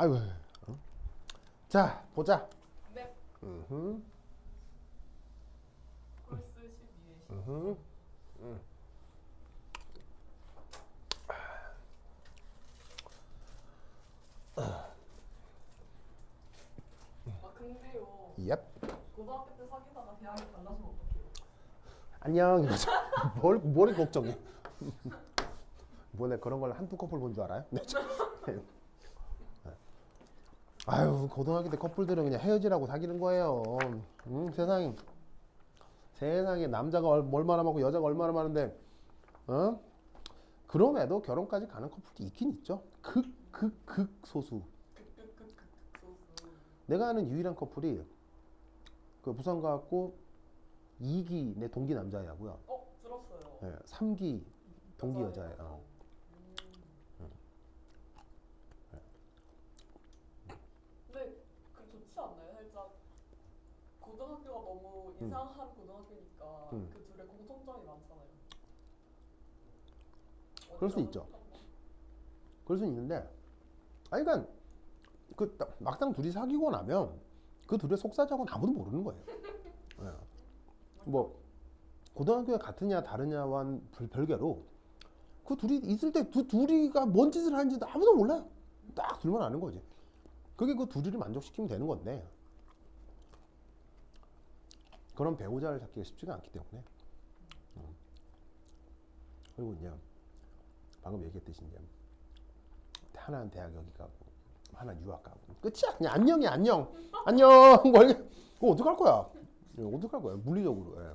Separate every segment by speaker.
Speaker 1: 아이고. 자, 보자.
Speaker 2: 네.
Speaker 1: 음흠.
Speaker 2: 콜스 12회 시.
Speaker 1: 음흠.
Speaker 2: 아 근데요.
Speaker 1: 옙.
Speaker 2: 고등학교 때 사귀다가 대학에 만나시면 어떡해요?
Speaker 1: 안녕. 뭘 걱정해? 뭐네 그런 걸 한두 커플 본 줄 알아요? 네. 아유, 고등학교 때 커플들은 그냥 헤어지라고 사귀는 거예요. 세상에 남자가 얼마나 많고 여자가 얼마나 많은데, 어? 그럼에도 결혼까지 가는 커플도 있긴 있죠. 소수.
Speaker 2: 소수.
Speaker 1: 내가 아는 유일한 커플이 그 부산 가갖고 2기 내 동기 남자애고요.
Speaker 2: 들었어요.
Speaker 1: 네, 3기 동기 여자애요.
Speaker 2: 근데 그 좋지 않나요? 살짝 고등학교가 너무 이상한 고등학교니까 그 둘의 공통점이 많잖아요.
Speaker 1: 그럴 수 있죠. 그럴 수 있는데, 아니, 그러니까 그 막상 둘이 사귀고 나면 그 둘의 속사정은 아무도 모르는 거예요. 네. 뭐 고등학교에 같으냐 다르냐와는 별개로 그 둘이 있을 때 둘이가 뭔 짓을 하는지도 아무도 몰라요. 딱 둘만 아는 거지. 그게 그 둘이를 만족시키면 되는 건데, 그런 배우자를 찾기가 쉽지가 않기 때문에. 그리고 이제 방금 얘기했듯이 이제 하나는 대학 여기 가고 하나는 유학 가고 끝이야. 그냥 안녕이야. 안녕. 그거 어떡할 거야? 어떡할 거야? 물리적으로. 예.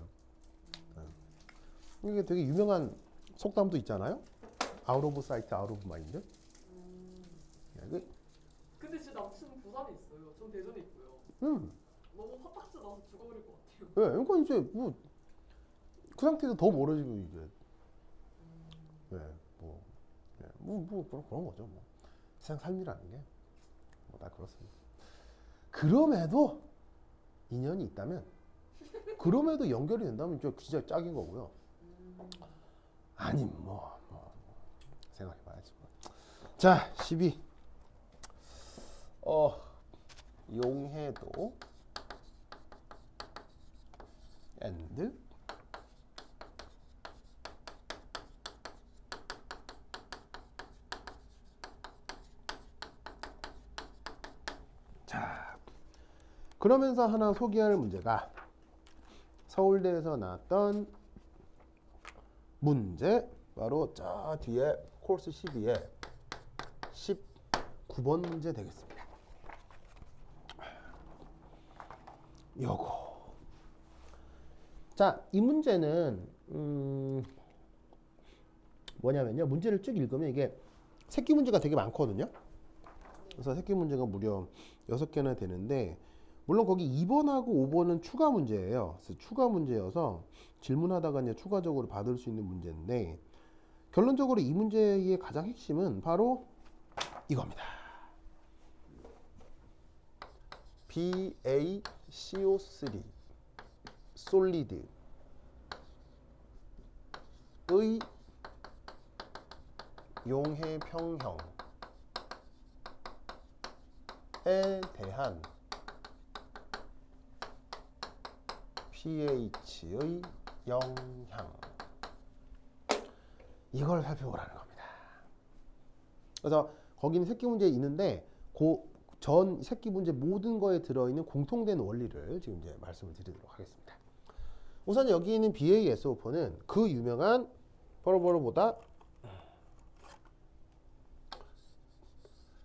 Speaker 1: 이게 되게 유명한 속담도 있잖아요. 아웃 오브 사이트, 아웃 오브 마인드.
Speaker 2: 근데 제 남친은 부산에 있어요. 전 대전에 있고요. 너무 화딱지 나서 죽어버릴 것 같아요.
Speaker 1: 예, 그러니까 이제 뭐 그 상태에서 더 멀어지고 이제, 그런 거죠. 뭐 세상 삶이라는 게 뭐 다 그렇습니다. 그럼에도 인연이 있다면, 그럼에도 연결이 된다면 진짜 짝인 거고요. 아님 생각해봐야지. 자, 12. 용해도 and 자, 그러면서 하나 소개할 문제가 서울대에서 나왔던 문제, 바로 저 뒤에 코र्스 12에 19번 문제 되겠습니다. 요거. 자, 이 문제는 뭐냐면요, 문제를 쭉 읽으면 이게 새끼 문제가 되게 많거든요. 그래서 새끼 문제가 무려 6개나 되는데, 물론 거기 2번하고 5번은 추가 문제예요. 그래서 추가 문제여서 질문하다가 이제 추가적으로 받을 수 있는 문제인데, 결론적으로 이 문제의 가장 핵심은 바로 이겁니다. BaCO3 솔리드의 용해평형에 대한 pH의 영향, 이걸 살펴보라는 겁니다. 그래서 거기는 새끼 문제 있는데 전 새끼 문제 모든 거에 들어있는 공통된 원리를 지금 이제 말씀을 드리도록 하겠습니다. 우선 여기 있는 BaSO4는 그 유명한 버러버러보다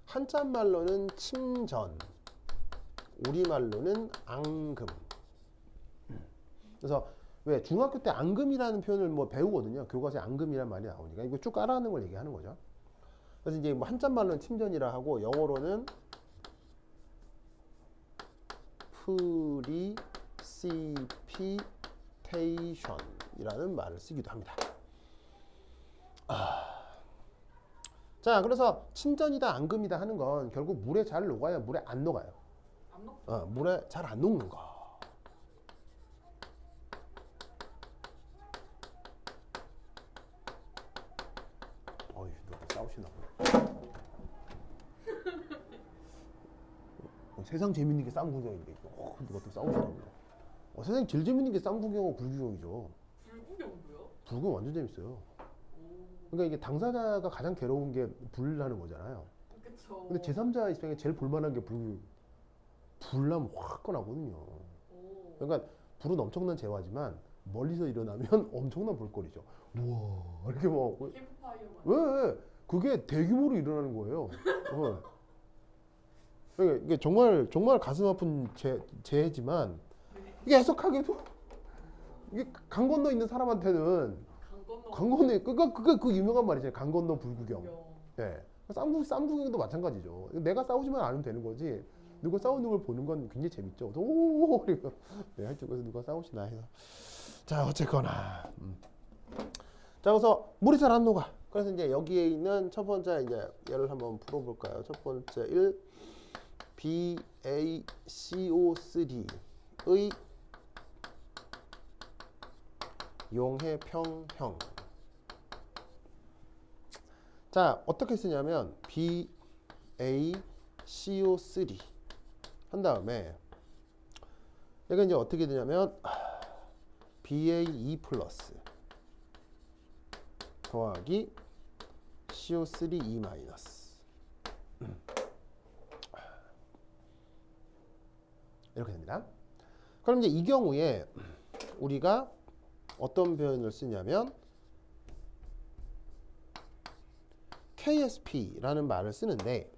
Speaker 1: 한자말로는 침전, 우리말로는 앙금. 그래서 왜 중학교 때 앙금이라는 표현을 뭐 배우거든요. 교과서에 앙금이라는 말이 나오니까 이거 쭉 깔아놓은 걸 얘기하는 거죠. 그래서 이제 뭐 한자말로는 침전이라 하고, 영어로는 프리시피테이션이라는 말을 쓰기도 합니다. 자, 그래서 침전이다 앙금이다 하는 건 결국 물에 잘 녹아요, 물에 안 녹아요?
Speaker 2: 안 녹죠?
Speaker 1: 물에 잘 안 녹는 거. 어이, 누가 싸우시나 보네. 세상 재밌는 게 쌍 구경인데 누가 또 싸우시더라고요. 세상 제일 재밌는 게 쌍구경하고 불구경이죠.
Speaker 2: 불구경도요?
Speaker 1: 불구경 완전 재밌어요.
Speaker 2: 오.
Speaker 1: 그러니까 이게 당사자가 가장 괴로운 게 불나는 거잖아요.
Speaker 2: 그쵸.
Speaker 1: 근데 제3자 입장에 제일 볼만한 게 불나면 확 꺼나거든요.
Speaker 2: 오.
Speaker 1: 그러니까 불은 엄청난 재화지만 멀리서 일어나면 엄청난 볼거리죠. 우와 이렇게 막
Speaker 2: 캠프파이어만.
Speaker 1: 왜? 그게 대규모로 일어나는 거예요. 그러니까 이게 정말 가슴 아픈 재해지만 이게 해석하기도 이게 강 건너 있는 사람한테는 강 건너 그 유명한 말이잖아요. 강 건너 불구경. 예. 쌍구경도 마찬가지죠. 내가 싸우지만 않으면 되는 거지. 누가 싸우는 걸 보는 건 굉장히 재밌죠. 오, 그리고 한쪽에서 누가 싸우시나 해서. 자, 어쨌거나. 자, 그래서 물이 잘 안 녹아. 그래서 이제 여기에 있는 첫 번째 이제 얘를 한번 풀어볼까요? 첫 번째 1 BaCO3의 용해평형. 자, 어떻게 쓰냐면 BaCO3 한 다음에 얘가 이제 어떻게 되냐면 BaE 플러스 더하기 CO3E 마이너스 이렇게 됩니다. 그럼 이제 이 경우에 우리가 어떤 표현을 쓰냐면 KSP라는 말을 쓰는데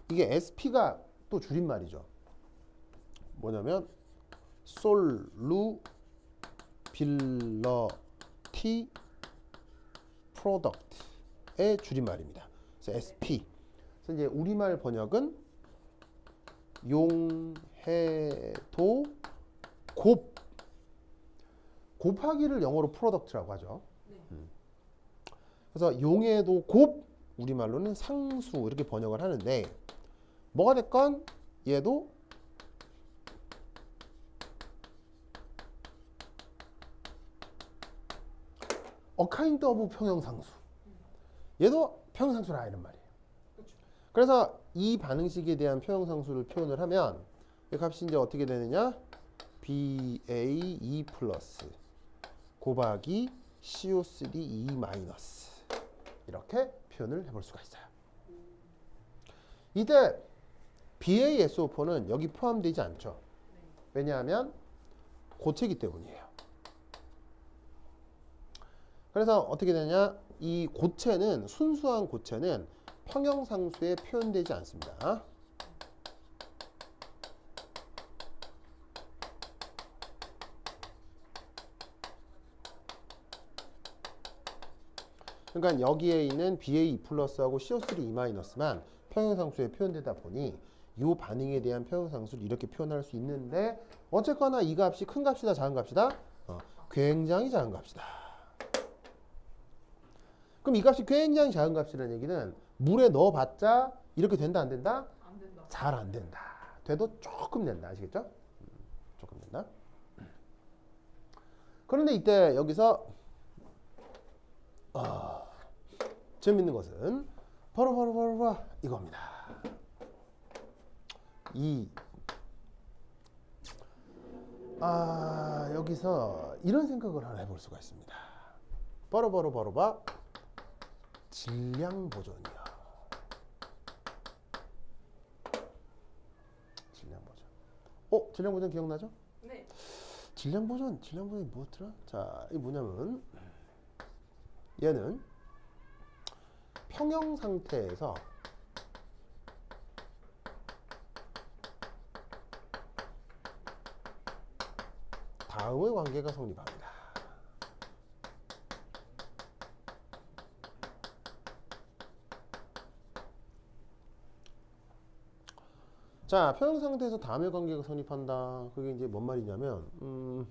Speaker 1: 이게 SP가 또 줄임말이죠. 뭐냐면 솔루빌러티 프로덕트의 줄임말입니다. 그래서 SP. 그래서 이제 우리말 번역은 용해도 곱하기를 영어로 프로덕트라고 하죠. 그래서 용해도 곱 우리말로는 상수 이렇게 번역을 하는데 뭐가 됐건 얘도 a kind of 평형상수. 얘도 평형상수라 이런 말이에요. 그래서 이 반응식에 대한 평형상수를 표현을 하면 이 값이 이제 어떻게 되느냐? BaE 플러스 곱하기 CO3E 마이너스 이렇게 표현을 해볼 수가 있어요. 이때 BaSO4는 여기 포함되지 않죠. 왜냐하면 고체이기 때문이에요. 그래서 어떻게 되냐? 이 고체는 순수한 고체는 평형상수에 표현되지 않습니다. 그러니까 여기에 있는 BaE 플러스하고 CO3E 마이너스만 평형상수에 표현되다 보니 이 반응에 대한 평형상수를 이렇게 표현할 수 있는데 어쨌거나 이 값이 큰 값이다 작은 값이다? 굉장히 작은 값이다. 그럼 이 값이 굉장히 작은 값이라는 얘기는 물에 넣어봤자 이렇게 된다 안 된다?
Speaker 2: 안 된다.
Speaker 1: 잘 안 된다. 돼도 조금 된다. 아시겠죠? 조금 된다. 그런데 이때 여기서 재밌는 것은 바로 이겁니다. 여기서 이런 생각을 하나 해볼 수가 있습니다. 바로 질량 보존이요. 질량 보존. 질량 보존 기억나죠?
Speaker 2: 네.
Speaker 1: 질량보존이 뭐였더라? 자, 이게 뭐냐면 얘는 평형 상태에서 다음의 관계가 성립합니다. 자, 평형 상태에서 다음의 관계가 성립한다. 그게 이제 뭔 말이냐면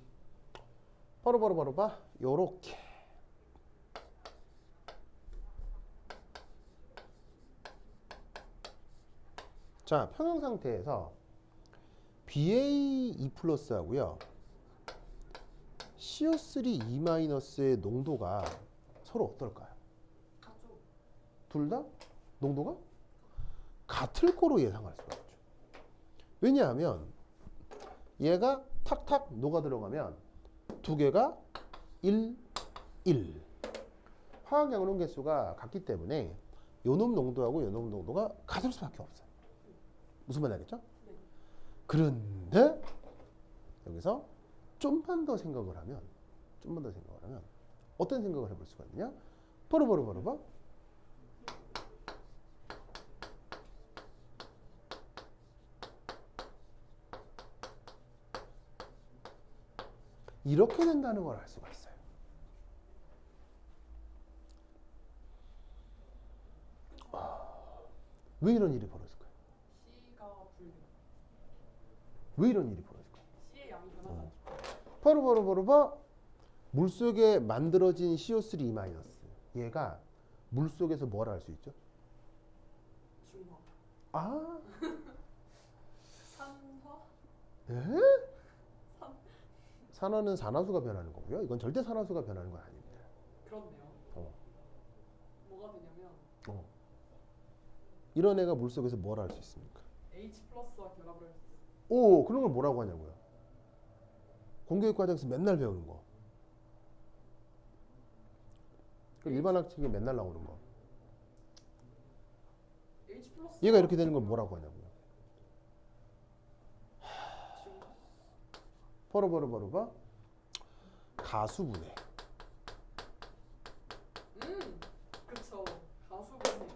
Speaker 1: 바로 봐. 요렇게. 자, 평형 상태에서 BaE 플러스하고요 CO3E 마이너스의 농도가 서로 어떨까요?
Speaker 2: 같죠.
Speaker 1: 둘 다 농도가 같을 거로 예상할 수가 있죠. 왜냐하면 얘가 탁탁 녹아 들어가면 두 개가 1, 1. 화학 양론 개수가 같기 때문에 요놈 농도하고 요놈 농도가 같을 수밖에 없어요. 무슨 말인지 알겠죠?
Speaker 2: 네.
Speaker 1: 그런데 여기서 좀만 더 생각을 하면 어떤 생각을 해볼 수가 있느냐? 바로 이렇게 된다는 걸 알 수가 있어요. 왜 이런 일이 벌어질까요?
Speaker 2: C가 불려.
Speaker 1: 왜 이런 일이 벌어질까요?
Speaker 2: C의 양이 변하지 않죠.
Speaker 1: 바로 물속에 만들어진 CO3- 얘가 물속에서 뭘 할 수 있죠?
Speaker 2: 중화.
Speaker 1: 아,
Speaker 2: 산화?
Speaker 1: 에? 산화는 산화수가 변하는 거고요. 이건 절대 산화수가 변하는 건 아닙니다.
Speaker 2: 그렇네요. 뭐가 되냐면
Speaker 1: 이런 애가 물속에서 뭘 할 수 있습니까?
Speaker 2: H 플러스와 결합을 할 수 있어요.
Speaker 1: 오, 그런 걸 뭐라고 하냐고요? 공교육 과정에서 맨날 배우는 거. 그 일반 학칙에 맨날 나오는 거.
Speaker 2: H 플러스.
Speaker 1: 얘가 이렇게 되는 걸 뭐라고 하냐고요? 바로 가수분해.
Speaker 2: 그쵸. 가수분해.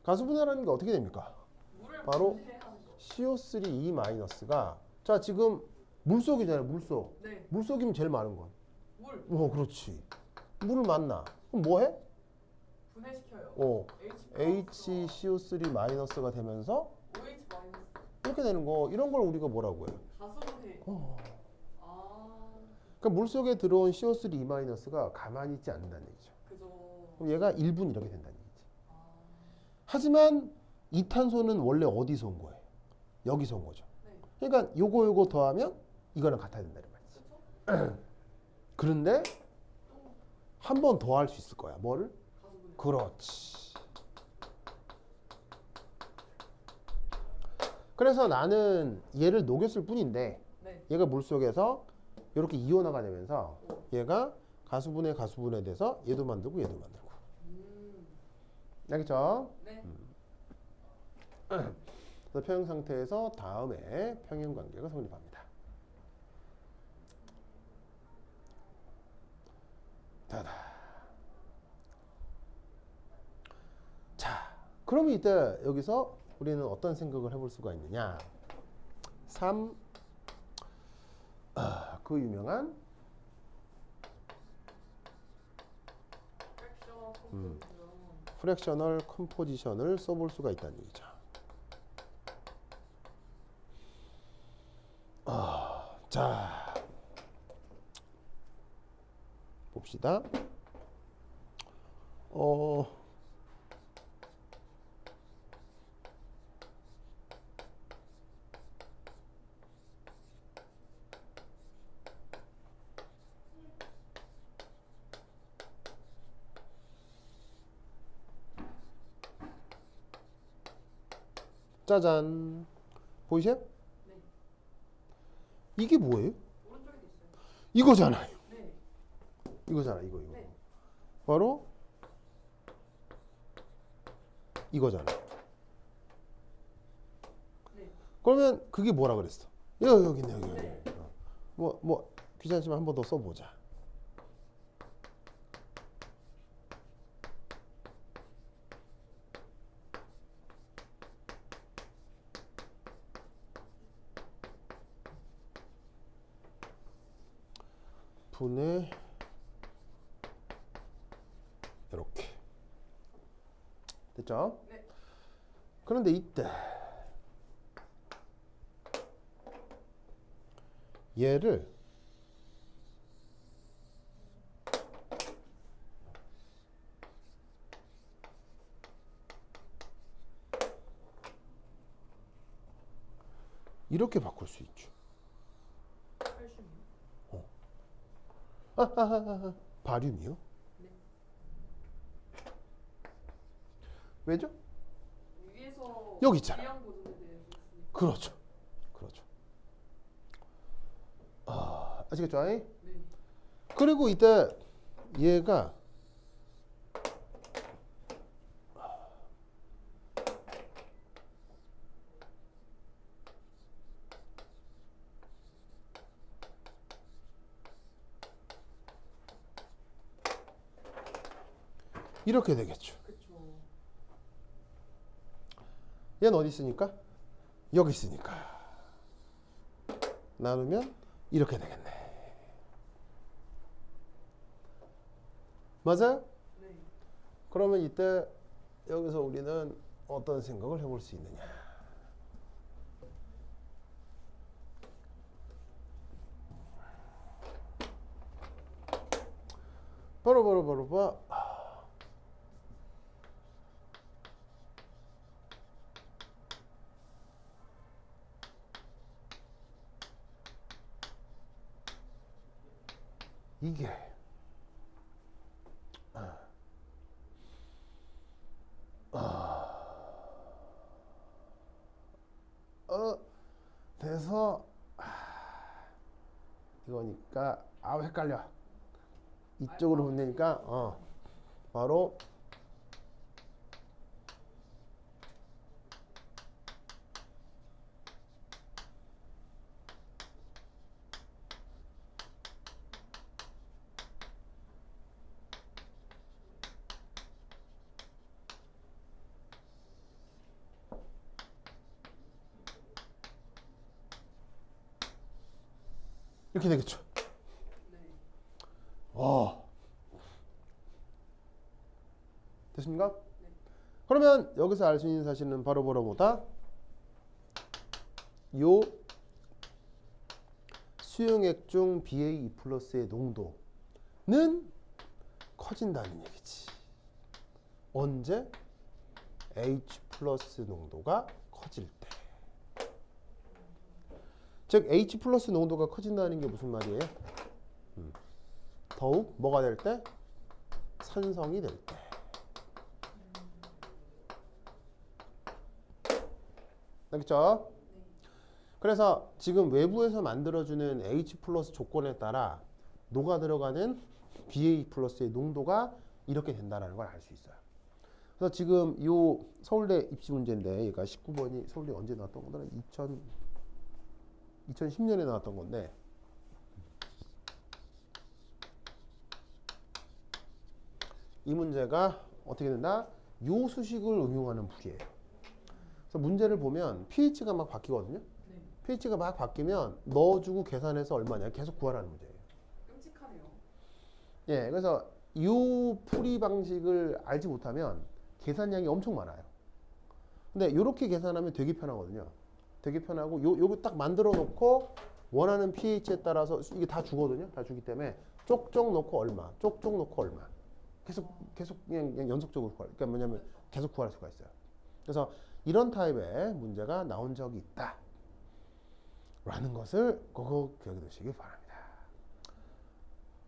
Speaker 1: 가수분해라는 게 어떻게 됩니까?
Speaker 2: 물을
Speaker 1: 바로
Speaker 2: 분해하는 거.
Speaker 1: CO3- 자, 지금 물속이잖아요. 물속.
Speaker 2: 네.
Speaker 1: 물속이면 제일 많은 건.
Speaker 2: 물.
Speaker 1: 그렇지. 물을 만나. 그럼 뭐 해?
Speaker 2: 분해시켜요.
Speaker 1: HCO3- 되면서
Speaker 2: OH 마이너스.
Speaker 1: 이렇게 되는 거. 이런 걸 우리가 뭐라고 해요?
Speaker 2: 가수분해.
Speaker 1: 그러니까 물속에 들어온 CO3- 가만히 있지 않는다는 얘기죠.
Speaker 2: 그죠.
Speaker 1: 그럼 얘가 1분 이렇게 된다는 얘기지.
Speaker 2: 아.
Speaker 1: 하지만 이탄소는 원래 어디서 온 거예요? 여기서 온 거죠.
Speaker 2: 네.
Speaker 1: 그러니까 요거 더하면 이거랑 같아야 된다는 말이지.
Speaker 2: 그쵸?
Speaker 1: 그런데 한 번 더 할 수 있을 거야. 뭐를?
Speaker 2: 가수분해.
Speaker 1: 그렇지. 그래서 나는 얘를 녹였을 뿐인데
Speaker 2: 네.
Speaker 1: 얘가 물속에서 이렇게 이온화가 되면서 얘가 가수분해 돼서 얘도 만들고 얘도 만들고. 알겠죠?
Speaker 2: 네.
Speaker 1: 그래서 평형 상태에서 다음에 평형 관계가 성립합니다. 다다. 자, 그러면 이때 여기서 우리는 어떤 생각을 해볼 수가 있느냐? 3. 그 유명한 프랙셔널 컴포지션을 써볼 수가 있다는 얘기죠. 자, 봅시다. 짜잔. 보이세요?
Speaker 2: 네.
Speaker 1: 이게 뭐예요?
Speaker 2: 오른쪽에도 있어요.
Speaker 1: 이거잖아요.
Speaker 2: 네.
Speaker 1: 이거잖아, 이거.
Speaker 2: 네.
Speaker 1: 바로 이거잖아.
Speaker 2: 네.
Speaker 1: 그러면 그게 뭐라 그랬어? 여기 있네, 여기.
Speaker 2: 네.
Speaker 1: 뭐 귀찮지만 한 번 더 써보자. 분해 이렇게 됐죠?
Speaker 2: 네.
Speaker 1: 그런데 이때 얘를 이렇게 바꿀 수 있죠. 바륨이요?
Speaker 2: 네.
Speaker 1: 왜죠?
Speaker 2: 위에서
Speaker 1: 여기 있잖아.
Speaker 2: 위양 보존에 대해서 있으니까.
Speaker 1: 그렇죠. 그렇죠. 아시겠죠?
Speaker 2: 네.
Speaker 1: 그리고 이때 얘가 이렇게 되겠죠.
Speaker 2: 그쵸.
Speaker 1: 얘는 어디 있으니까? 여기 있으니까. 나누면 이렇게 되겠네. 맞아요?
Speaker 2: 네.
Speaker 1: 그러면 이때 여기서 우리는 어떤 생각을 해볼 수 있느냐? 바로 이게 돼서 이거니까 헷갈려. 이쪽으로 보내니까 바로 이렇게 되겠죠.
Speaker 2: 네.
Speaker 1: 됐습니까?
Speaker 2: 네.
Speaker 1: 그러면 여기서 알 수 있는 사실은 바로 뭐다? 요 수용액 중 BA2 플러스의 농도는 커진다는 얘기지. 언제? H 플러스 농도가 커질 때. 즉 H 플러스 농도가 커진다는 게 무슨 말이에요? 더욱 뭐가 될 때? 산성이 될 때. 알겠죠?
Speaker 2: 네.
Speaker 1: 그래서 지금 외부에서 만들어주는 H 플러스 조건에 따라 녹아 들어가는 BA 플러스의 농도가 이렇게 된다는 걸 알 수 있어요. 그래서 지금 이 서울대 입시 문제인데 얘가 19번이 서울대 언제 나왔던 거더라? 2010년에 나왔던 건데 이 문제가 어떻게 된다? 요 수식을 응용하는 풀이에요. 그래서 문제를 보면 pH가 막 바뀌거든요.
Speaker 2: 네.
Speaker 1: pH가 막 바뀌면 넣어주고 계산해서 얼마냐 계속 구하라는 문제예요.
Speaker 2: 끔찍하네요.
Speaker 1: 예, 그래서 이 풀이 방식을 알지 못하면 계산량이 엄청 많아요. 근데 이렇게 계산하면 되게 편하거든요. 되게 편하고 요거 딱 만들어 놓고 원하는 pH에 따라서 이게 다 주거든요. 다 주기 때문에 쪽쪽 놓고 얼마, 쪽쪽 놓고 얼마. 계속 그냥 연속적으로 구할. 그러니까 뭐냐면 계속 구할 수가 있어요. 그래서 이런 타입의 문제가 나온 적이 있다. 라는 것을 꼭 기억해 두시기 바랍니다.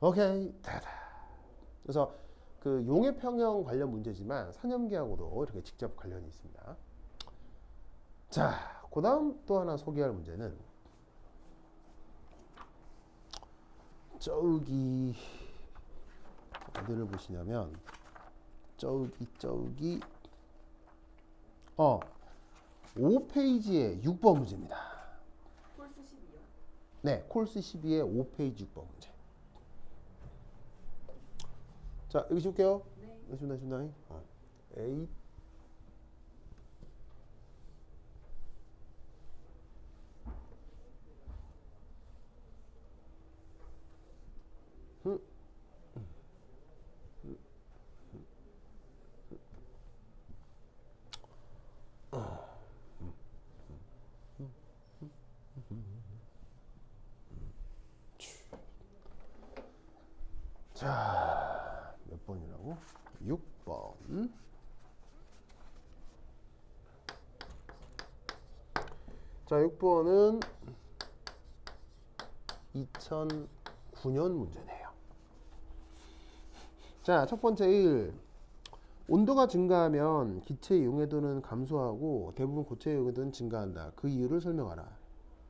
Speaker 1: 오케이. 다다. 그래서 그 용해 평형 관련 문제지만 산염기하고도 이렇게 직접 관련이 있습니다. 자, 그 다음 또 하나 소개할 문제는 저기 어디를 보시냐면 저기 5페이지의 6번 문제입니다.
Speaker 2: 콜스 12요?
Speaker 1: 네, 콜스 12의 5페이지 6번 문제. 자, 여기 줄게요.
Speaker 2: 네.
Speaker 1: 준다. A 자, 몇 번이라고? 6번. 자, 6번은 2009년 문제네요. 자, 첫 번째 1. 온도가 증가하면 기체의 용해도는 감소하고 대부분 고체의 용해도는 증가한다. 그 이유를 설명하라.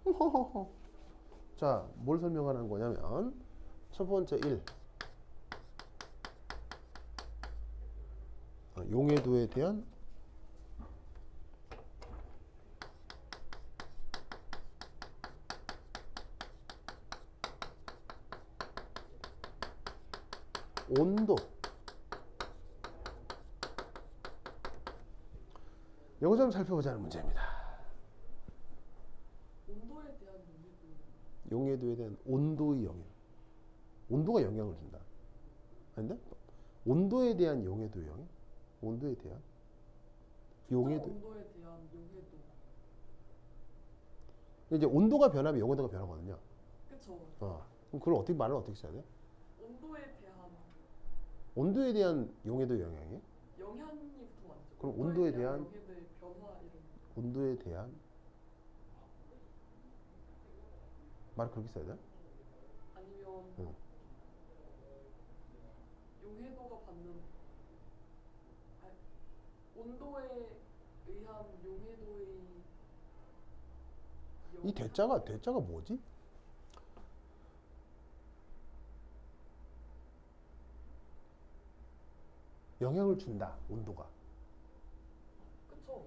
Speaker 1: 호호호. 자, 뭘 설명하는 거냐면 첫 번째 1. 용해도에 대한 온도. 요거 좀 살펴보자는 문제입니다.
Speaker 2: 온도에 대한 용해도.
Speaker 1: 용해도에 대한 온도의 영향. 온도가 영향을 준다. 아닌데? 온도에 대한 용해도 영향? 온도에 대한 용해도.
Speaker 2: 온도에 대한 용해도.
Speaker 1: 이제 온도가 변하면 용해도가 변하거든요.
Speaker 2: 그쵸.
Speaker 1: 그럼 그걸 어떻게 말을 어떻게 써야 돼?
Speaker 2: 온도에 대한
Speaker 1: 온도에 대한 용해도 영향이?
Speaker 2: 영향이부터 맞죠.
Speaker 1: 그럼 온도에 대한
Speaker 2: 용해도의 변화 이런.
Speaker 1: 온도에 대한 말을 그렇게 써야 돼?
Speaker 2: 아니면
Speaker 1: 응.
Speaker 2: 용해도가 받는 온도에 의한 용해도의
Speaker 1: 이 대자가 뭐지? 영향을 준다. 온도가.
Speaker 2: 그쵸.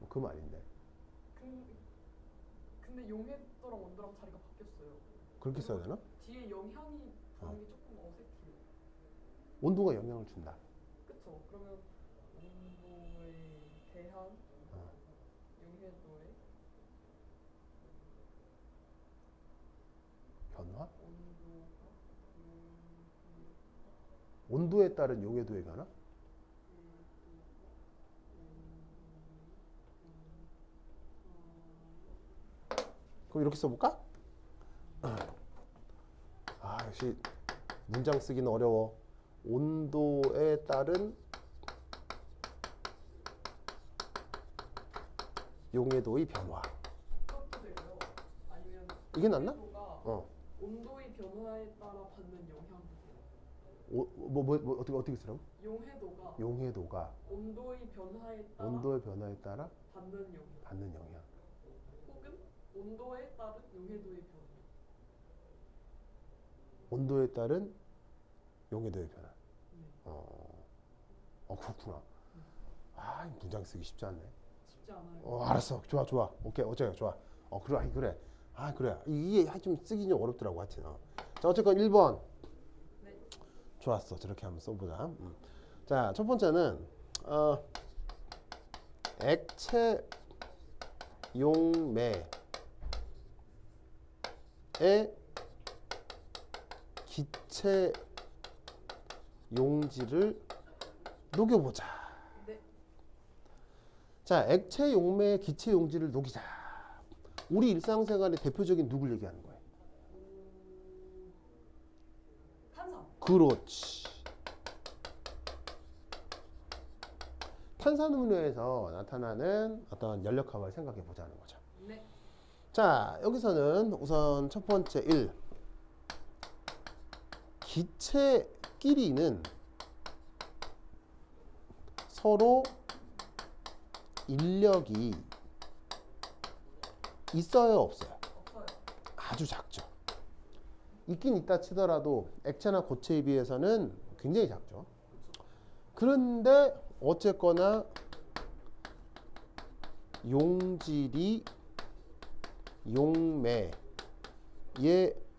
Speaker 1: 그 말인데.
Speaker 2: 근데 용해도랑 온도랑 자리가 바뀌었어요.
Speaker 1: 그렇게 써야 되나?
Speaker 2: 뒤에 영향이 하는 게 조금 어색해요.
Speaker 1: 온도가 영향을 준다.
Speaker 2: 그쵸. 그러면 온도에 대한 용해도의
Speaker 1: 변화? 온도에 따른 용해도의 변화? 그럼 이렇게 써볼까? 역시 문장 쓰기는 어려워. 온도에 따른 용해도의 변화.
Speaker 2: 그것도 되고요. 아니면
Speaker 1: 이게 낫나?
Speaker 2: 용해도가 온도의 변화에 따라 받는 영향.
Speaker 1: 어떻게 쓰라고?
Speaker 2: 용해도가 온도의 변화에 따라 받는 영향. 혹은 온도에 따른 용해도의 변화.
Speaker 1: 온도에 따른 용해도의 변화.
Speaker 2: 네.
Speaker 1: 그렇구나. 문장 쓰기 쉽지 않네.
Speaker 2: 쉽지 않아요.
Speaker 1: 알았어. 좋아. 오케이. 어쩌요? 좋아. 그래. 그래. 이게 좀 쓰기 좀 어렵더라고, 하여튼. 자, 어쨌건 1번.
Speaker 2: 네.
Speaker 1: 좋았어. 저렇게 한번 써보자. 자, 첫 번째는 액체 용매의 기체 용지를 녹여보자.
Speaker 2: 네.
Speaker 1: 자, 액체 용매의 기체 용지를 녹이자. 우리 일상생활의 대표적인 누굴 얘기하는 거예요?
Speaker 2: 탄산.
Speaker 1: 그렇지. 탄산음료에서 나타나는 어떤 연력합을 생각해 보자는 거죠.
Speaker 2: 네.
Speaker 1: 자, 여기서는 우선 첫 번째 1. 기체끼리는 서로 인력이 있어요, 없어요?
Speaker 2: 없어요.
Speaker 1: 아주 작죠. 있긴 있다 치더라도 액체나 고체에 비해서는 굉장히 작죠. 그런데 어쨌거나 용질이 용매에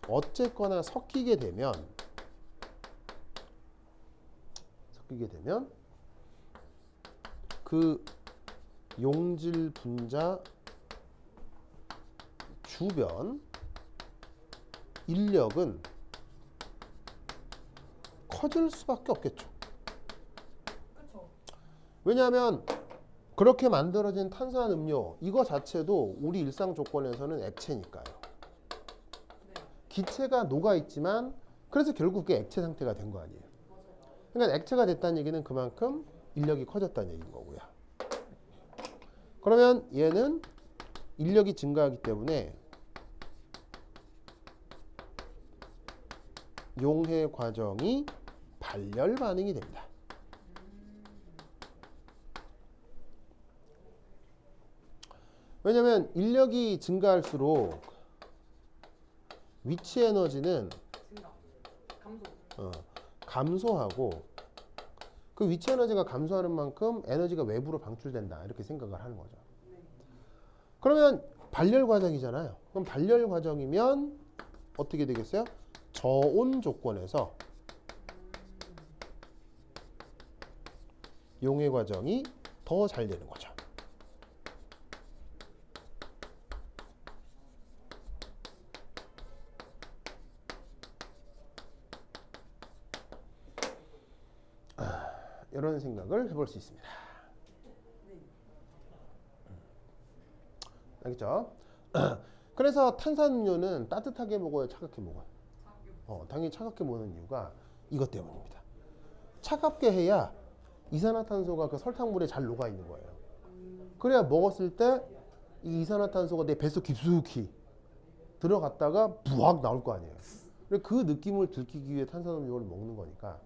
Speaker 1: 어쨌거나 섞이게 되면 그 용질 분자 주변 인력은 커질 수밖에 없겠죠.
Speaker 2: 그렇죠.
Speaker 1: 왜냐하면 그렇게 만들어진 탄산음료 이거 자체도 우리 일상 조건에서는 액체니까요.
Speaker 2: 네.
Speaker 1: 기체가 녹아 있지만 그래서 결국 그게 액체 상태가 된 거 아니에요.
Speaker 2: 맞아요.
Speaker 1: 그러니까 액체가 됐다는 얘기는 그만큼 인력이 커졌다는 얘기인 거고요. 그러면 얘는 인력이 증가하기 때문에 용해 과정이 발열 반응이 됩니다. 왜냐면 인력이 증가할수록 위치 에너지는
Speaker 2: 증가. 감소.
Speaker 1: 감소하고 그 위치 에너지가 감소하는 만큼 에너지가 외부로 방출된다 이렇게 생각을 하는 거죠. 그러면 발열 과정이잖아요. 그럼 발열 과정이면 어떻게 되겠어요? 저온 조건에서 용해 과정이 더 잘 되는 거죠. 이런 생각을 해볼 수 있습니다. 알겠죠? 그래서 탄산음료는 따뜻하게 먹어요, 차갑게 먹어요? 당연히 차갑게 먹는 이유가 이것 때문입니다. 차갑게 해야 이산화탄소가 그 설탕물에 잘 녹아 있는 거예요. 그래야 먹었을 때 이 이산화탄소가 내 뱃속 깊숙이 들어갔다가 부악 나올 거 아니에요. 그 느낌을 들키기 위해 탄산음료를 먹는 거니까.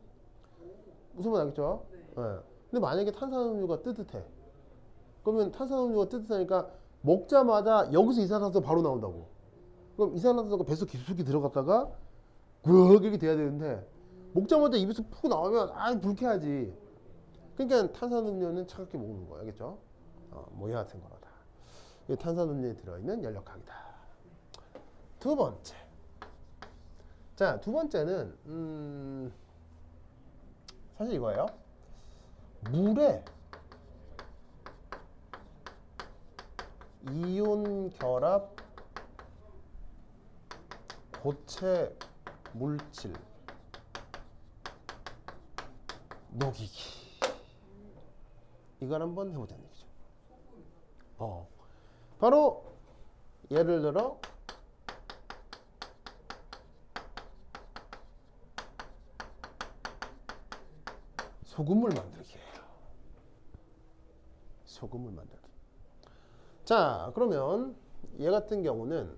Speaker 1: 무슨 말 알겠죠? 네. 근데 만약에 탄산음료가 뜨뜻해. 그러면 탄산음료가 뜨뜻하니까 먹자마자 여기서 이산화탄소 바로 나온다고. 그럼 이산화탄소가 뱃속 깊숙이 들어갔다가 구르륵 이렇게 돼야 되는데 먹자마자 입에서 푹 나오면 불쾌하지. 그러니까 탄산음료는 차갑게 먹는 거예요. 알겠죠? 뭐 여하튼 거다. 이게 탄산음료에 들어있는 연력학이다. 두 번째. 자, 두 번째는 사실 이거예요. 물에 이온 결합 고체 물질 녹이기. 이걸 한번 해보자는 얘기죠. 바로 예를 들어 소금물 만들기예요. 소금물 만들기. 자, 그러면 얘 같은 경우는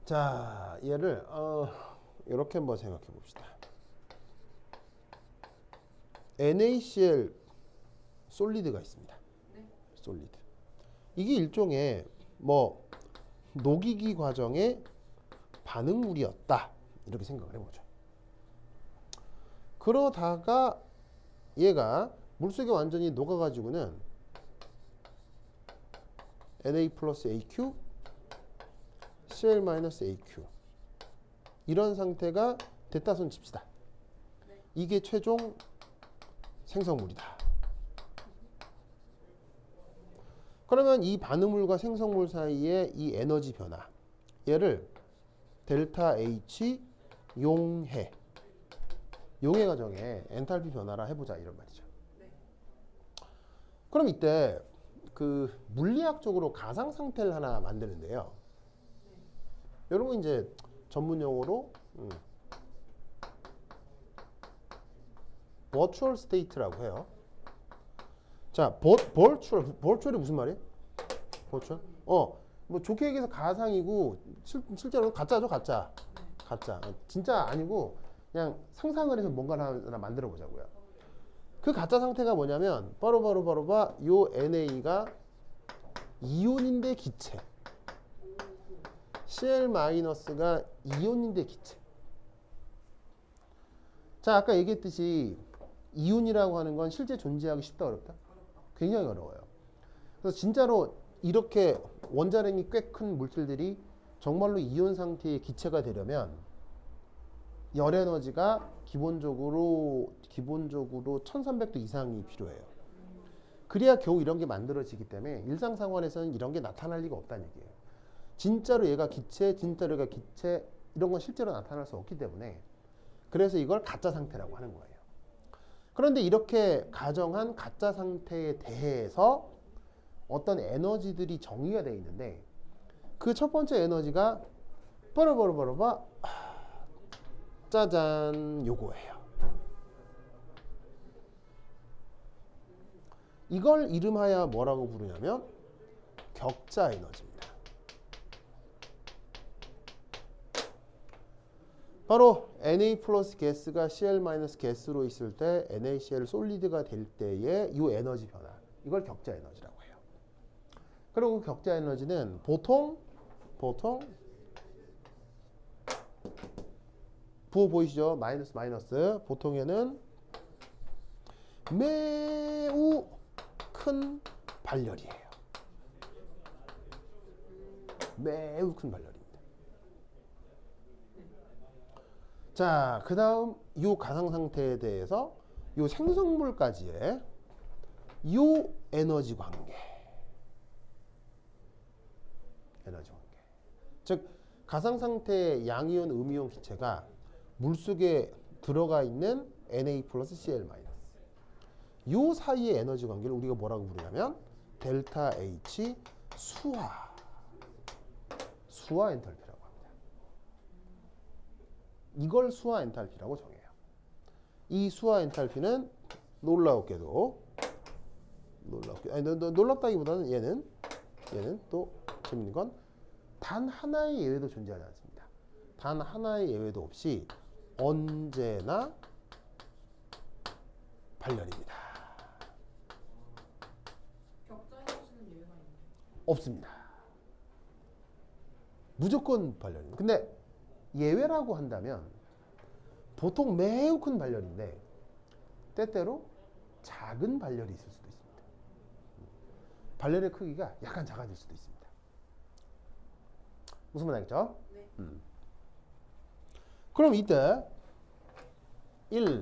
Speaker 1: 자, 얘를 이렇게 한번 생각해 봅시다. NaCl 솔리드가 있습니다. 솔리드. 이게 일종의 뭐 녹이기 과정의 반응물이었다 이렇게 생각을 해보죠. 그러다가 얘가 물속에 완전히 녹아가지고는 Na 플러스 AQ Cl 마이너스 AQ 이런 상태가 됐다 손 칩시다. 이게 최종 생성물이다. 그러면 이 반응물과 생성물 사이의 이 에너지 변화 얘를 델타 H 용해 과정의 엔탈피 변화라 해보자 이런 말이죠. 그럼 이때 그 물리학적으로 가상 상태를 하나 만드는데요. 이런 거 이제 전문 용어로 virtual state라고 해요. 자, virtual이 무슨 말이에요? virtual? 뭐 좋게 얘기해서 가상이고 실제로는 가짜죠, 가짜. 가짜. 진짜 아니고 그냥 상상을 해서 뭔가를 하나 만들어 보자고요. 그 가짜 상태가 뭐냐면 바로 요 NA가 이온인데 기체. Cl-가 이온인데 기체. 자, 아까 얘기했듯이 이온이라고 하는 건 실제 존재하기 쉽다 어렵다? 굉장히 어려워요. 그래서 진짜로 이렇게 원자량이 꽤 큰 물질들이 정말로 이온 상태의 기체가 되려면 열 에너지가 기본적으로 1300도 이상이 필요해요. 그래야 겨우 이런 게 만들어지기 때문에 일상생활에서는 이런 게 나타날 리가 없다는 얘기예요. 진짜로 얘가 기체, 진짜로 얘가 기체 이런 건 실제로 나타날 수 없기 때문에 그래서 이걸 가짜 상태라고 하는 거예요. 그런데 이렇게 가정한 가짜 상태에 대해서 어떤 에너지들이 정의가 되어 있는데 그 첫 번째 에너지가 빠르바르바르바 짜잔 요거예요. 이걸 이름하여 뭐라고 부르냐면 격자 에너지입니다. 바로 Na 플러스 가스가 Cl 마이너스 가스로 있을 때 NaCl 솔리드가 될 때의 이 에너지 변화. 이걸 격자 에너지라고 해요. 그리고 그 격자 에너지는 보통 부호 보이시죠? 마이너스 마이너스. 보통에는 매우 큰 발열이에요. 매우 큰 발열입니다. 자, 그 다음 이 가상 상태에 대해서 이 생성물까지의 이 에너지 관계. 즉, 가상 상태의 양이온, 음이온 기체가 물속에 들어가 있는 Na 플러스 Cl 마이너스. 이 사이의 에너지 관계를 우리가 뭐라고 부르냐면 델타 H 수하 엔탈피라고 합니다. 이걸 수하 엔탈피라고 정해요. 이 수하 엔탈피는 놀랍다기보다는 얘는 또 재밌는 건 단 하나의 예외도 존재하지 않습니다. 단 하나의 예외도 없이 언제나 발열입니다.
Speaker 2: 격자에너지는 예외가 있나요?
Speaker 1: 없습니다. 무조건 발열입니다. 근데 예외라고 한다면 보통 매우 큰 발열인데 때때로 작은 발열이 있을 수도 있습니다. 발열의 크기가 약간 작아질 수도 있습니다. 무슨 말 알겠죠?
Speaker 2: 네.
Speaker 1: 그럼 이때 1.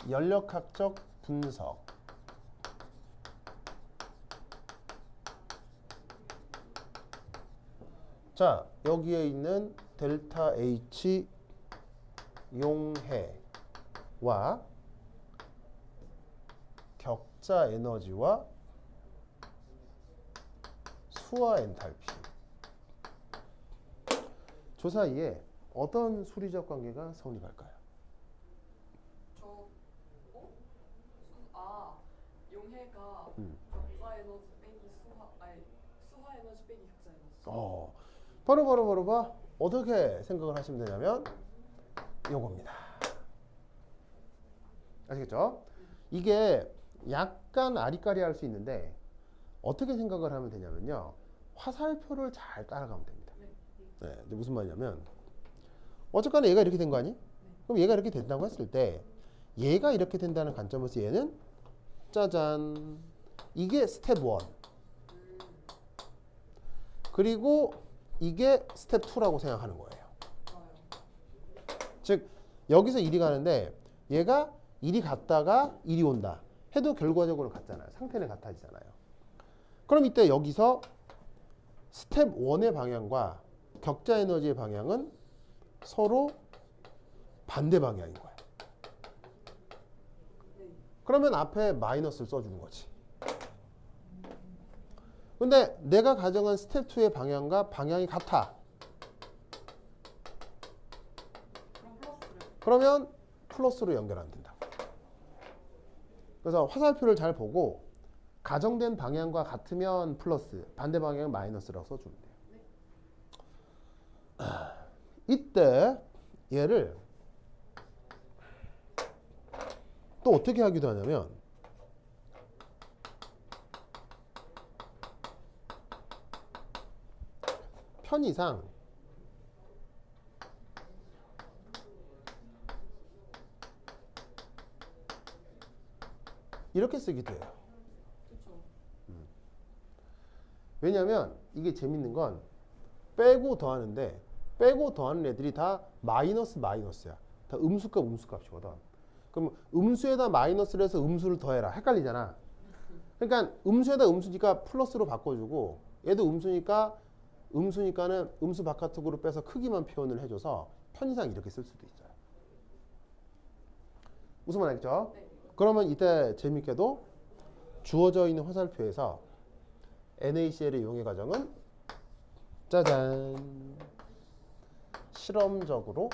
Speaker 1: 연력학적 분석. 자, 여기에 있는 델타 H 용해와 격자 에너지와 수하 엔탈피. 저 사이에 어떤 수리적 관계가 성립할까요?
Speaker 2: 용해가 격자 에너지 빼기 수하 에너지 빼기 격자 에너지.
Speaker 1: 바로 어떻게 생각을 하시면 되냐면 요겁니다. 아시겠죠? 이게 약간 아리까리할 수 있는데 어떻게 생각을 하면 되냐면요. 화살표를 잘 따라가면 됩니다. 네, 이제 무슨 말이냐면 어쨌거나 얘가 이렇게 된 거 아니? 그럼 얘가 이렇게 된다고 했을 때 얘가 이렇게 된다는 관점에서 얘는 짜잔, 이게 스텝 1. 그리고 이게 스텝 2라고 생각하는 거예요. 즉 여기서 이리 가는데 얘가 이리 갔다가 이리 온다 해도 결과적으로 같잖아요. 상태는 같아지잖아요. 그럼 이때 여기서 스텝 1의 방향과 격자 에너지의 방향은 서로 반대 방향인 거예요. 그러면 앞에 마이너스를 써주는 거지. 근데 내가 가정한 스텝 2의 방향과 방향이 같아. 그러면 플러스로 연결하면 된다. 그래서 화살표를 잘 보고 가정된 방향과 같으면 플러스, 반대 방향은 마이너스라고 써주면 돼요. 이때 얘를 또 어떻게 하기도 하냐면 편의상 이렇게 쓰기도 해요. 왜냐하면 이게 재밌는 건 빼고 더하는데 빼고 더하는 애들이 다 마이너스야. 다 음수값 음수값이거든. 그럼 음수에다 마이너스를 해서 음수를 더해라. 헷갈리잖아. 그러니까 음수에다 음수니까 플러스로 바꿔주고 얘도 음수니까는 음수 바깥으로 빼서 크기만 표현을 해줘서 편의상 이렇게 쓸 수도 있어요. 무슨 말 알겠죠?
Speaker 2: 네.
Speaker 1: 그러면 이때 재밌게도 주어져 있는 화살표에서 NaCl의 용해 과정은 짜잔, 실험적으로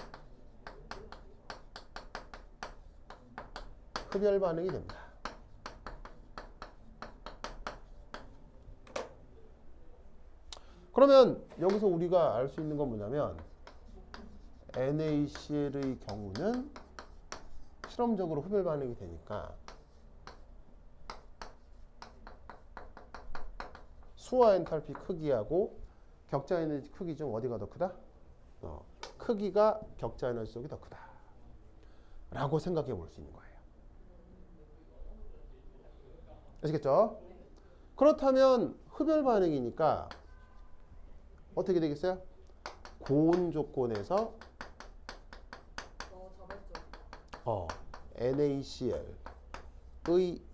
Speaker 1: 흡열 반응이 됩니다. 그러면 여기서 우리가 알 수 있는 건 뭐냐면 NaCl의 경우는 실험적으로 흡열 반응이 되니까 수화 엔탈피 크기하고 격자 에너지 크기 중 어디가 더 크다? 크기가 격자 에너지 쪽이 더 크다 라고 생각해 볼 수 있는 거예요. 아시겠죠? 그렇다면 흡열 반응이니까 어떻게 되겠어요? 고온 조건에서 NaCl의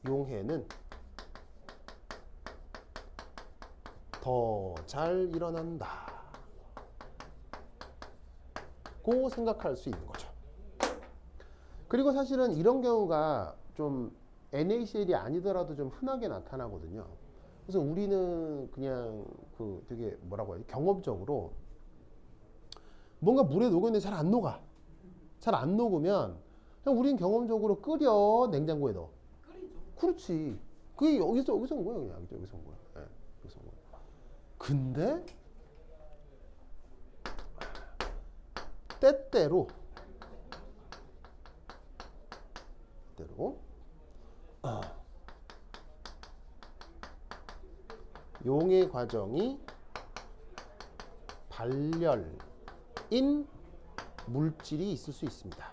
Speaker 1: 용해는 더 잘 일어난다 고 생각할 수 있는 거죠. 그리고 사실은 이런 경우가 좀 NaCl이 아니더라도 좀 흔하게 나타나거든요. 그래서 우리는 그냥 그 되게 뭐라고 해야 지 경험적으로 뭔가 물에 녹였는데 잘 안 녹아. 잘 안 녹으면 그냥 우리는 경험적으로 끓여 냉장고에 넣어.
Speaker 2: 끓이죠.
Speaker 1: 그렇지. 그게 여기서 온 거야 그냥 여기서 온 거야. 네, 여기서 온 거야. 근데 때때로 용해 과정이 발열인 물질이 있을 수 있습니다.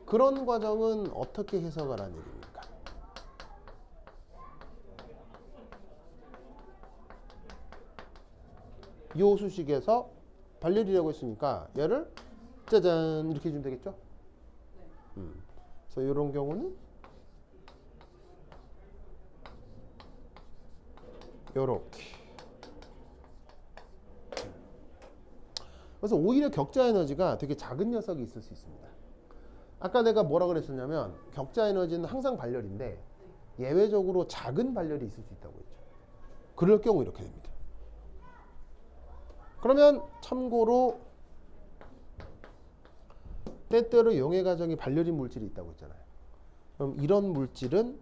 Speaker 1: 그런 과정은 어떻게 해석하라는 얘기입니까? 요 수식에서 발열이라고 했으니까 얘를 짜잔 이렇게 해주면 되겠죠? 그래서 이런 경우는 요렇게. 그래서 오히려 격자 에너지가 되게 작은 녀석이 있을 수 있습니다. 아까 내가 뭐라 그랬었냐면 격자 에너지는 항상 발열인데 예외적으로 작은 발열이 있을 수 있다고 했죠. 그럴 경우 이렇게 됩니다. 그러면 참고로 때때로 용해 과정이 발열인 물질이 있다고 했잖아요. 그럼 이런 물질은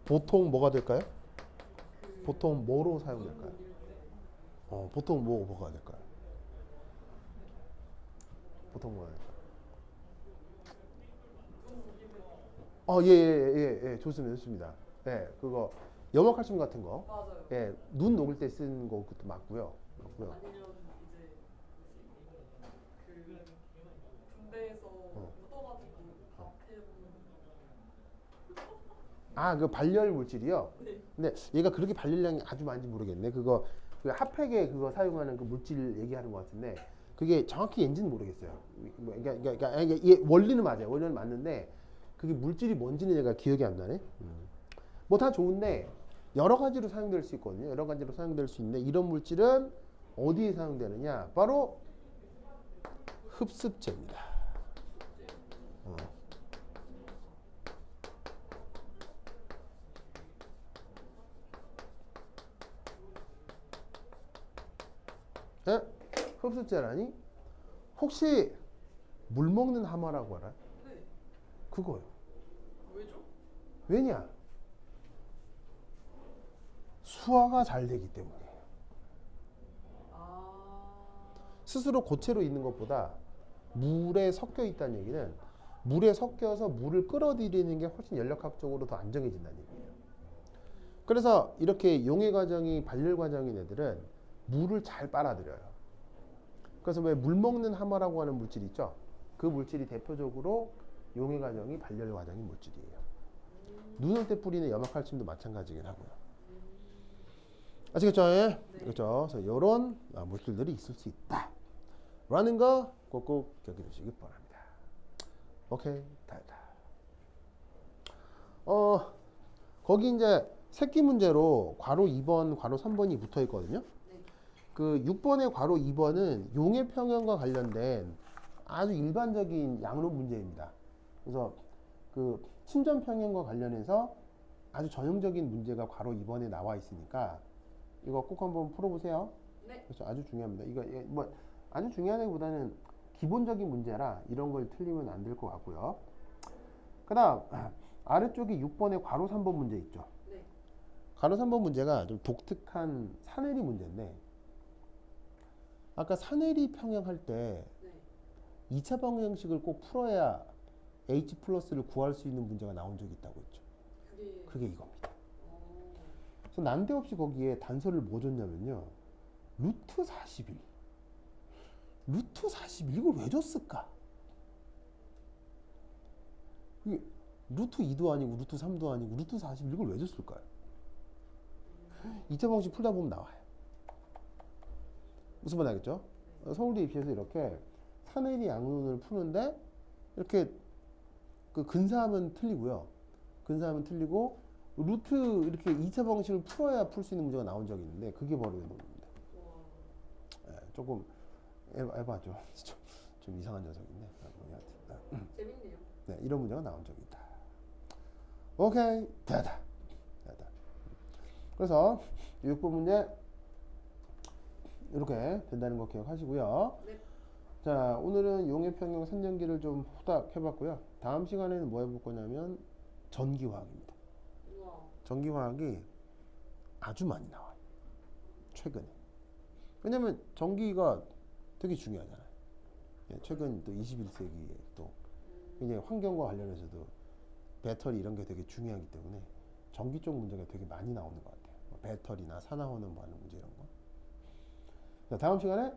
Speaker 1: 보통 뭐가 될까요? 보통 뭐로 사용될까요? 보통 뭐가 될까요? 보통 뭐가 될까요? 예, 좋습니다. 예, 그거 염화칼슘 같은 거.
Speaker 2: 맞아요.
Speaker 1: 예, 눈 녹을 때 쓰는 거 그것도 맞고요.
Speaker 2: 아니면 이제 그 군대에서 묻어가지고 앞에
Speaker 1: 그 발열 물질이요?
Speaker 2: 네.
Speaker 1: 근데 얘가 그렇게 발열량이 아주 많은지 모르겠네. 그거 그 핫팩에 그거 사용하는 그 물질 얘기하는 것 같은데 그게 정확히 인지는 모르겠어요. 그러니까 이게 원리는 맞아요. 원리는 맞는데 그게 물질이 뭔지는 얘가 기억이 안 나네. 뭐 다 좋은데 여러 가지로 사용될 수 있거든요. 여러 가지로 사용될 수 있는데 이런 물질은 어디에 사용되느냐? 바로 흡습제입니다. 네? 흡습제라니? 혹시 물 먹는 하마라고 알아요?
Speaker 2: 네.
Speaker 1: 그거요.
Speaker 2: 왜죠?
Speaker 1: 왜냐? 수화가 잘 되기 때문이에요. 스스로 고체로 있는 것보다 물에 섞여 있다는 얘기는 물에 섞여서 물을 끌어들이는 게 훨씬 연력학적으로 더 안정해진다는 얘기예요. 그래서 이렇게 용해 과정이 발열 과정인 애들은 물을 잘 빨아들여요. 그래서 왜 물 먹는 하마라고 하는 물질이 있죠? 그 물질이 대표적으로 용해 과정이 발열 과정인 물질이에요. 눈을 때 뿌리는 염화칼슘도 마찬가지긴 하고요. 아시겠죠? 예?
Speaker 2: 네.
Speaker 1: 그렇죠. 그래서 이런 물질들이 있을 수 있다. 라는 거 꼭꼭 기억해 두시기 바랍니다. 오케이, 다 했다. 거기 이제 새끼 문제로 괄호 2번, 괄호 3번이 붙어 있거든요.
Speaker 2: 네.
Speaker 1: 그 6번의 괄호 2번은 용해 평형과 관련된 아주 일반적인 양론 문제입니다. 그래서 그 침전 평형과 관련해서 아주 전형적인 문제가 괄호 2번에 나와 있으니까 이거 꼭 한번 풀어보세요.
Speaker 2: 네.
Speaker 1: 그렇죠. 아주 중요합니다. 이거 뭐 아주 중요하다기보다는 기본적인 문제라 이런 걸 틀리면 안 될 것 같고요. 그 다음 아래쪽에 6번에 괄호 3번 문제 있죠.
Speaker 2: 네.
Speaker 1: 괄호 3번 문제가 좀 독특한 사내리 문제인데 아까 사내리 평형할 때
Speaker 2: 네.
Speaker 1: 2차 방정식을 꼭 풀어야 h 플러스를 구할 수 있는 문제가 나온 적이 있다고 했죠. 그게 이겁니다. 그래서 난데없이 거기에 단서를 뭐 줬냐면요. 루트 41. 루트 41 이걸 왜 줬을까? 이게 루트 2도 아니고 루트 3도 아니고 루트 41 이걸 왜 줬을까요? 2차 방식 풀다 보면 나와요. 무슨 말 알겠죠? 서울대 입시에서 이렇게 사내리 양론을 푸는데 이렇게 그 근사하면 틀리고요. 근사하면 틀리고 루트 이렇게 2차 방식을 풀어야 풀 수 있는 문제가 나온 적이 있는데 그게 바로 이런 겁니다. 네, 조금 해봐죠. 좀 이상한 녀석인데.
Speaker 2: 재밌네요.
Speaker 1: 네, 이런 문제가 나온 적이 있다. 오케이, 됐다. 그래서 6번 문제 이렇게 된다는 거 기억하시고요.
Speaker 2: 네.
Speaker 1: 자, 오늘은 용해평형 선전기를 좀 후딱 해봤고요. 다음 시간에는 뭐 해볼 거냐면 전기화학입니다.
Speaker 2: 우와.
Speaker 1: 전기화학이 아주 많이 나와요. 최근에. 왜냐면 전기가 되게 중요하잖아요. 예, 최근 또 21세기에 또 이제 환경과 관련해서도 배터리 이런 게 되게 중요하기 때문에 전기 쪽 문제가 되게 많이 나오는 것 같아요. 뭐 배터리나 산화원음 하는 문제 이런 거. 자, 다음 시간에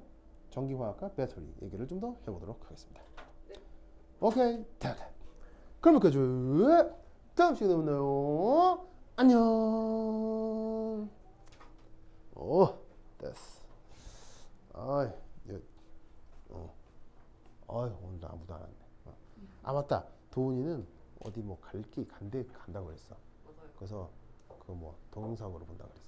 Speaker 1: 전기화학과 배터리 얘기를 좀 더 해보도록 하겠습니다.
Speaker 2: 네.
Speaker 1: 오케이, 됐다. 그럼 여기까지. 다음 시간에 만나요. 안녕. 오, 됐어. 아이, 오늘 아무도 안 왔네. 아, 맞다. 도훈이는 어디 뭐 간다고 그랬어.
Speaker 2: 맞아요.
Speaker 1: 그래서 그거 뭐 동영상으로 본다 그랬어.